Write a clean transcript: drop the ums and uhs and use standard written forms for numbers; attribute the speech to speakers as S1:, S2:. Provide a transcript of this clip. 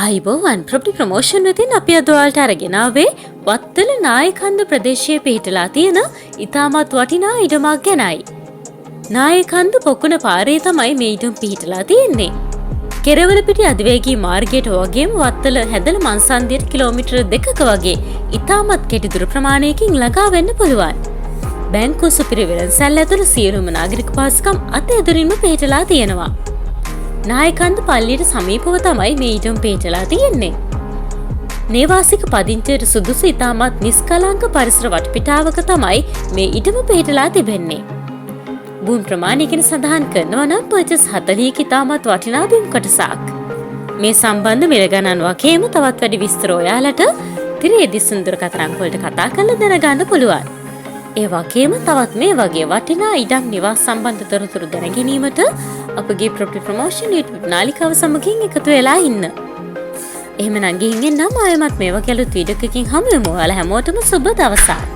S1: ආයිබෝවන් property promotion වෙතින් අපි අද ඔයාලට අරගෙන ආවේ වත්තල නායකන්ද ප්‍රදේශයේ පිහිටලා තියෙන ඉතාමත් වටිනා ඉඩමක් ගැනයි. නායකන්ද පොකුණ පාරේ තමයි මේ ඉඩම පිහිටලා තියෙන්නේ. කෙරවලපිටි අධිවේගී මාර්ගයට වගේම වත්තල හැදල මංසන්දියට කිලෝමීටර් 2ක වගේ ඉතාමත් කෙටි දුර ප්‍රමාණයකින් ළඟා වෙන්න පුළුවන්. බැංකුව සුපිරිවෙළඳ සැල ඇතුළු සියලුම නාගරික පහසුකම් අතැදුරින්ම පිහිටලා තියෙනවා. නායකන්ද පල්ලියට සමීපව තමයි මේ ඉඩම පිහිටලා තියෙන්නේ. නේවාසික පදිංචියට සුදුසු ඉතාමත් නිස්කලංක පරිසර වටපිටාවක තමයි මේ ඉඩම පිහිටලා තිබෙන්නේ. භූමි ප්‍රමාණය ගැන සඳහන් කරනවා නම් පර්චස් 40ක ඉතාමත් වටිනා බිම් කොටසක්. මේ සම්බන්ධ මිල ගණන් වගේම තවත් වැඩි විස්තර ඔයාලට තිරේදී සුන්දර කතරංග වලට කතා කරලා දැනගන්න පුළුවන්. ඒ වගේම තවත් මේ වගේ වටිනා ඉඩම් නිවාස සම්බන්ධ තොරතුරු දැන ගැනීමට අපගේ ප්‍රොපර්ටි ප්‍රමෝෂන් YouTube නාලිකාව සමගින් එකතු වෙලා ඉන්න. එහෙමනම් ගිහින් එන්නම් ආයෙමත් මේ වගේ අලුත් වීඩියෝ එකකින් හමු වෙමු. ඔයාලා හැමෝටම සුබ දවසක්.